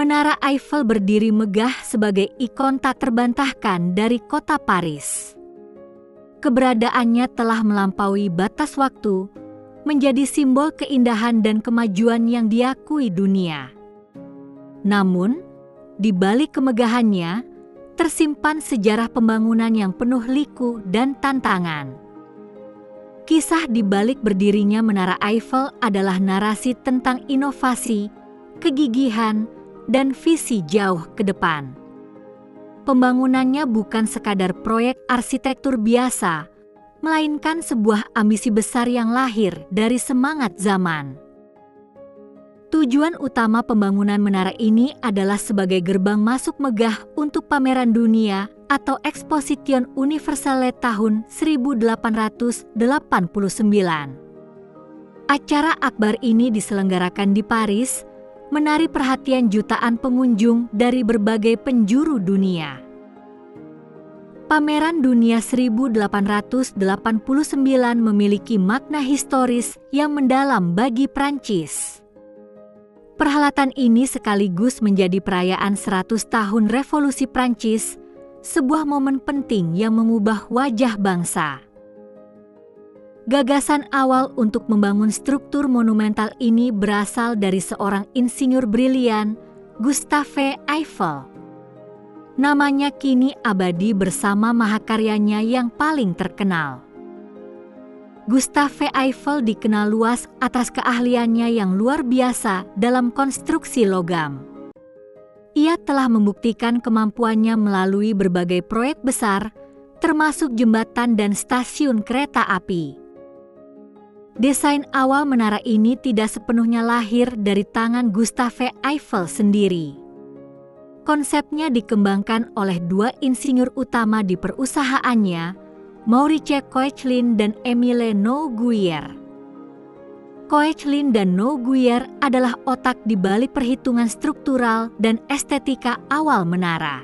Menara Eiffel berdiri megah sebagai ikon tak terbantahkan dari kota Paris. Keberadaannya telah melampaui batas waktu, menjadi simbol keindahan dan kemajuan yang diakui dunia. Namun, di balik kemegahannya, tersimpan sejarah pembangunan yang penuh liku dan tantangan. Kisah di balik berdirinya Menara Eiffel adalah narasi tentang inovasi, kegigihan, dan visi jauh ke depan. Pembangunannya bukan sekadar proyek arsitektur biasa, melainkan sebuah ambisi besar yang lahir dari semangat zaman. Tujuan utama pembangunan menara ini adalah sebagai gerbang masuk megah untuk pameran dunia atau Exposition Universelle tahun 1889. Acara akbar ini diselenggarakan di Paris, menarik perhatian jutaan pengunjung dari berbagai penjuru dunia. Pameran Dunia 1889 memiliki makna historis yang mendalam bagi Prancis. Perhelatan ini sekaligus menjadi perayaan 100 tahun Revolusi Prancis, sebuah momen penting yang mengubah wajah bangsa. Gagasan awal untuk membangun struktur monumental ini berasal dari seorang insinyur brilian, Gustave Eiffel. Namanya kini abadi bersama mahakaryanya yang paling terkenal. Gustave Eiffel dikenal luas atas keahliannya yang luar biasa dalam konstruksi logam. Ia telah membuktikan kemampuannya melalui berbagai proyek besar, termasuk jembatan dan stasiun kereta api. Desain awal menara ini tidak sepenuhnya lahir dari tangan Gustave Eiffel sendiri. Konsepnya dikembangkan oleh dua insinyur utama di perusahaannya, Maurice Koechlin dan Émile Nouguier. Koechlin dan Nouguier adalah otak di balik perhitungan struktural dan estetika awal menara.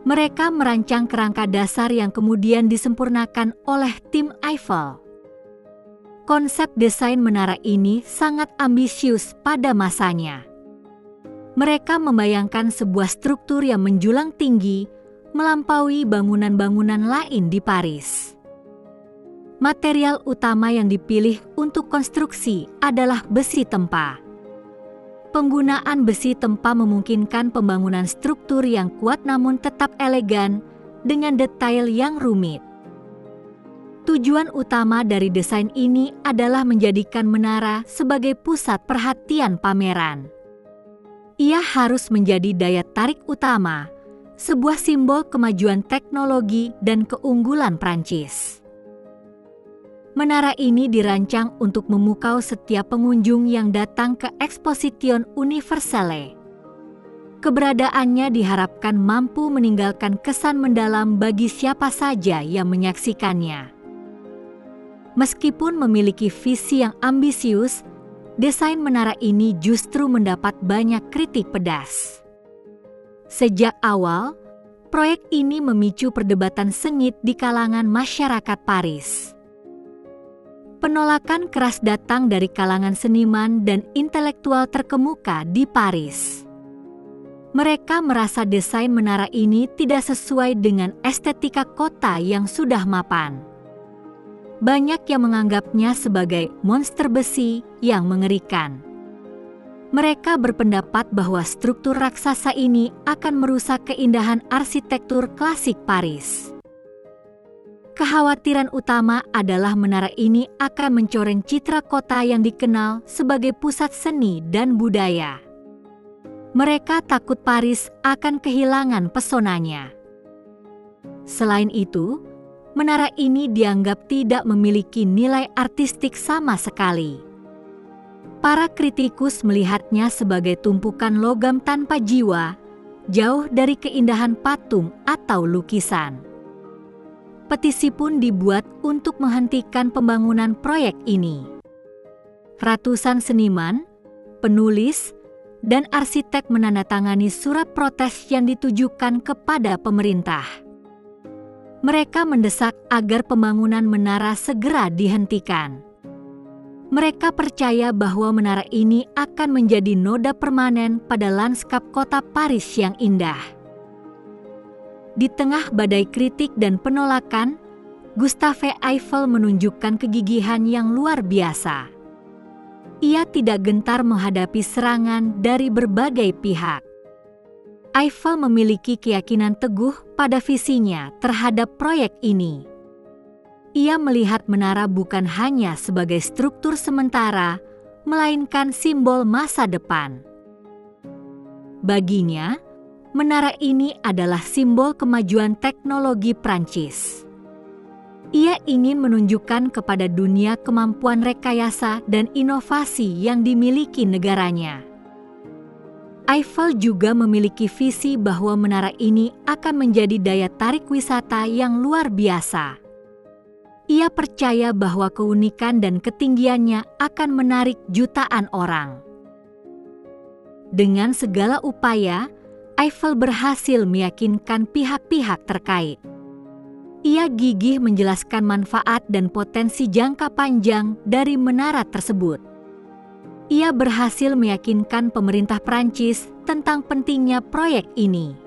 Mereka merancang kerangka dasar yang kemudian disempurnakan oleh tim Eiffel. Konsep desain menara ini sangat ambisius pada masanya. Mereka membayangkan sebuah struktur yang menjulang tinggi, melampaui bangunan-bangunan lain di Paris. Material utama yang dipilih untuk konstruksi adalah besi tempa. Penggunaan besi tempa memungkinkan pembangunan struktur yang kuat namun tetap elegan dengan detail yang rumit. Tujuan utama dari desain ini adalah menjadikan menara sebagai pusat perhatian pameran. Ia harus menjadi daya tarik utama, sebuah simbol kemajuan teknologi dan keunggulan Prancis. Menara ini dirancang untuk memukau setiap pengunjung yang datang ke Exposition Universelle. Keberadaannya diharapkan mampu meninggalkan kesan mendalam bagi siapa saja yang menyaksikannya. Meskipun memiliki visi yang ambisius, desain menara ini justru mendapat banyak kritik pedas. Sejak awal, proyek ini memicu perdebatan sengit di kalangan masyarakat Paris. Penolakan keras datang dari kalangan seniman dan intelektual terkemuka di Paris. Mereka merasa desain menara ini tidak sesuai dengan estetika kota yang sudah mapan. Banyak yang menganggapnya sebagai monster besi yang mengerikan. Mereka berpendapat bahwa struktur raksasa ini akan merusak keindahan arsitektur klasik Paris. Kekhawatiran utama adalah menara ini akan mencoreng citra kota yang dikenal sebagai pusat seni dan budaya. Mereka takut Paris akan kehilangan pesonanya. Selain itu, menara ini dianggap tidak memiliki nilai artistik sama sekali. Para kritikus melihatnya sebagai tumpukan logam tanpa jiwa, jauh dari keindahan patung atau lukisan. Petisi pun dibuat untuk menghentikan pembangunan proyek ini. Ratusan seniman, penulis, dan arsitek menandatangani surat protes yang ditujukan kepada pemerintah. Mereka mendesak agar pembangunan menara segera dihentikan. Mereka percaya bahwa menara ini akan menjadi noda permanen pada lanskap kota Paris yang indah. Di tengah badai kritik dan penolakan, Gustave Eiffel menunjukkan kegigihan yang luar biasa. Ia tidak gentar menghadapi serangan dari berbagai pihak. Eiffel memiliki keyakinan teguh pada visinya terhadap proyek ini. Ia melihat menara bukan hanya sebagai struktur sementara, melainkan simbol masa depan. Baginya, menara ini adalah simbol kemajuan teknologi Prancis. Ia ingin menunjukkan kepada dunia kemampuan rekayasa dan inovasi yang dimiliki negaranya. Eiffel juga memiliki visi bahwa menara ini akan menjadi daya tarik wisata yang luar biasa. Ia percaya bahwa keunikan dan ketinggiannya akan menarik jutaan orang. Dengan segala upaya, Eiffel berhasil meyakinkan pihak-pihak terkait. Ia gigih menjelaskan manfaat dan potensi jangka panjang dari menara tersebut. Ia berhasil meyakinkan pemerintah Prancis tentang pentingnya proyek ini.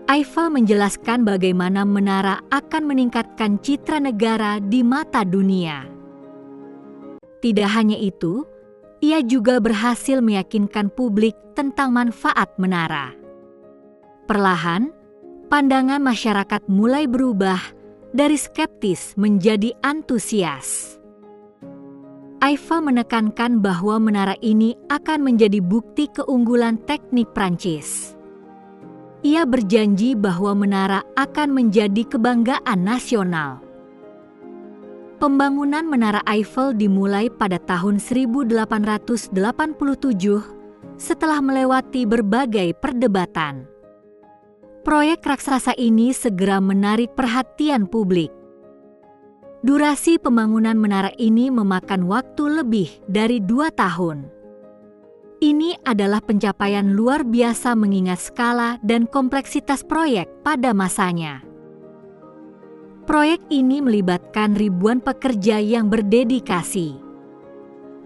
Eiffel menjelaskan bagaimana menara akan meningkatkan citra negara di mata dunia. Tidak hanya itu, ia juga berhasil meyakinkan publik tentang manfaat menara. Perlahan, pandangan masyarakat mulai berubah dari skeptis menjadi antusias. Eiffel menekankan bahwa menara ini akan menjadi bukti keunggulan teknik Prancis. Ia berjanji bahwa menara akan menjadi kebanggaan nasional. Pembangunan Menara Eiffel dimulai pada tahun 1887 setelah melewati berbagai perdebatan. Proyek raksasa ini segera menarik perhatian publik. Durasi pembangunan menara ini memakan waktu lebih dari 2 tahun. Ini adalah pencapaian luar biasa mengingat skala dan kompleksitas proyek pada masanya. Proyek ini melibatkan ribuan pekerja yang berdedikasi.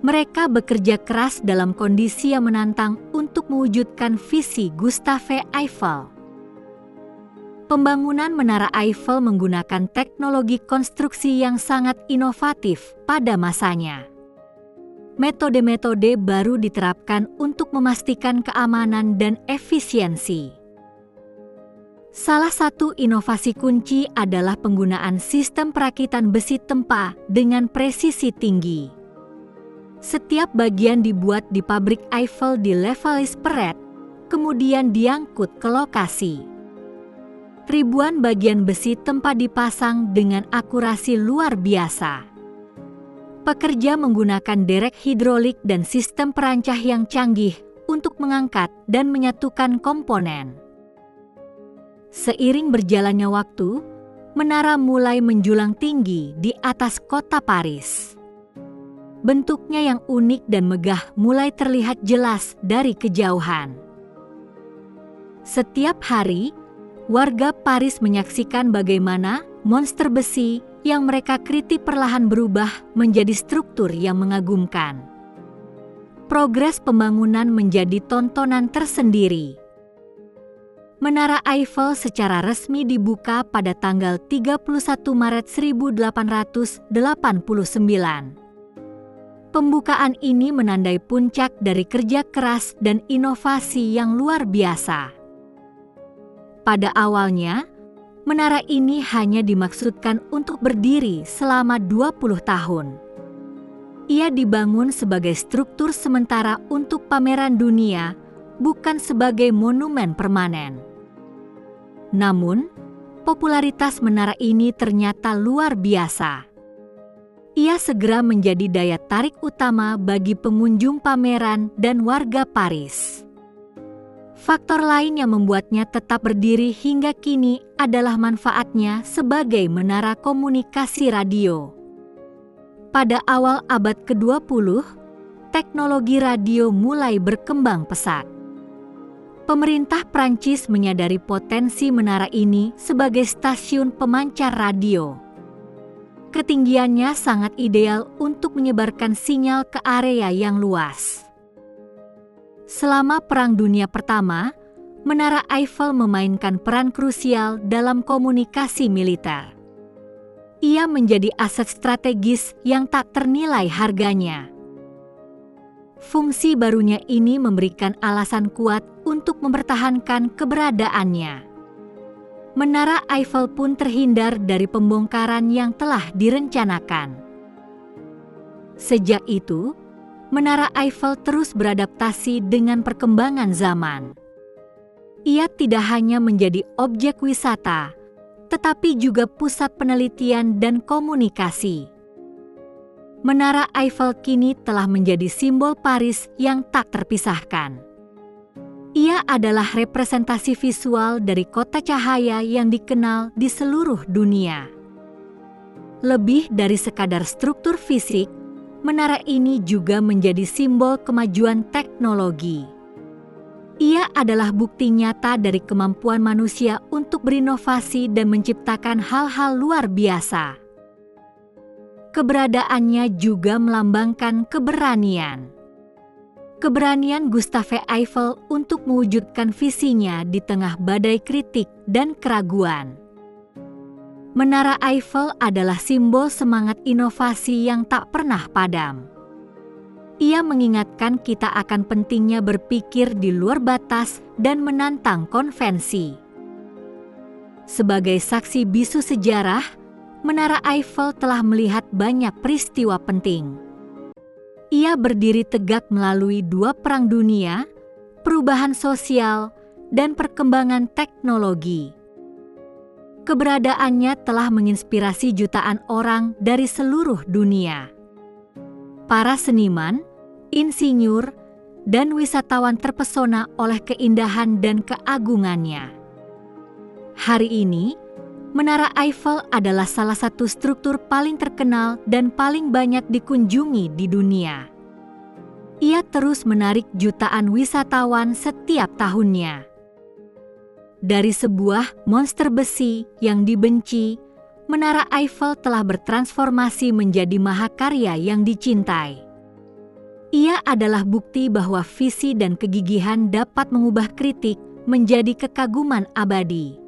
Mereka bekerja keras dalam kondisi yang menantang untuk mewujudkan visi Gustave Eiffel. Pembangunan Menara Eiffel menggunakan teknologi konstruksi yang sangat inovatif pada masanya. Metode-metode baru diterapkan untuk memastikan keamanan dan efisiensi. Salah satu inovasi kunci adalah penggunaan sistem perakitan besi tempa dengan presisi tinggi. Setiap bagian dibuat di pabrik Eiffel di Les Valais-Perret, kemudian diangkut ke lokasi. Ribuan bagian besi tempa dipasang dengan akurasi luar biasa. Pekerja menggunakan derek hidrolik dan sistem perancah yang canggih untuk mengangkat dan menyatukan komponen. Seiring berjalannya waktu, menara mulai menjulang tinggi di atas kota Paris. Bentuknya yang unik dan megah mulai terlihat jelas dari kejauhan. Setiap hari, warga Paris menyaksikan bagaimana monster besi yang mereka kritik perlahan berubah menjadi struktur yang mengagumkan. Progres pembangunan menjadi tontonan tersendiri. Menara Eiffel secara resmi dibuka pada tanggal 31 Maret 1889. Pembukaan ini menandai puncak dari kerja keras dan inovasi yang luar biasa. Pada awalnya, menara ini hanya dimaksudkan untuk berdiri selama 20 tahun. Ia dibangun sebagai struktur sementara untuk pameran dunia, bukan sebagai monumen permanen. Namun, popularitas menara ini ternyata luar biasa. Ia segera menjadi daya tarik utama bagi pengunjung pameran dan warga Paris. Faktor lain yang membuatnya tetap berdiri hingga kini adalah manfaatnya sebagai menara komunikasi radio. Pada awal abad ke-20, teknologi radio mulai berkembang pesat. Pemerintah Prancis menyadari potensi menara ini sebagai stasiun pemancar radio. Ketinggiannya sangat ideal untuk menyebarkan sinyal ke area yang luas. Selama Perang Dunia Pertama, Menara Eiffel memainkan peran krusial dalam komunikasi militer. Ia menjadi aset strategis yang tak ternilai harganya. Fungsi barunya ini memberikan alasan kuat untuk mempertahankan keberadaannya. Menara Eiffel pun terhindar dari pembongkaran yang telah direncanakan. Sejak itu, Menara Eiffel terus beradaptasi dengan perkembangan zaman. Ia tidak hanya menjadi objek wisata, tetapi juga pusat penelitian dan komunikasi. Menara Eiffel kini telah menjadi simbol Paris yang tak terpisahkan. Ia adalah representasi visual dari kota cahaya yang dikenal di seluruh dunia. Lebih dari sekadar struktur fisik, menara ini juga menjadi simbol kemajuan teknologi. Ia adalah bukti nyata dari kemampuan manusia untuk berinovasi dan menciptakan hal-hal luar biasa. Keberadaannya juga melambangkan keberanian. Keberanian Gustave Eiffel untuk mewujudkan visinya di tengah badai kritik dan keraguan. Menara Eiffel adalah simbol semangat inovasi yang tak pernah padam. Ia mengingatkan kita akan pentingnya berpikir di luar batas dan menantang konvensi. Sebagai saksi bisu sejarah, Menara Eiffel telah melihat banyak peristiwa penting. Ia berdiri tegak melalui 2 perang dunia, perubahan sosial, dan perkembangan teknologi. Keberadaannya telah menginspirasi jutaan orang dari seluruh dunia. Para seniman, insinyur, dan wisatawan terpesona oleh keindahan dan keagungannya. Hari ini, Menara Eiffel adalah salah satu struktur paling terkenal dan paling banyak dikunjungi di dunia. Ia terus menarik jutaan wisatawan setiap tahunnya. Dari sebuah monster besi yang dibenci, Menara Eiffel telah bertransformasi menjadi mahakarya yang dicintai. Ia adalah bukti bahwa visi dan kegigihan dapat mengubah kritik menjadi kekaguman abadi.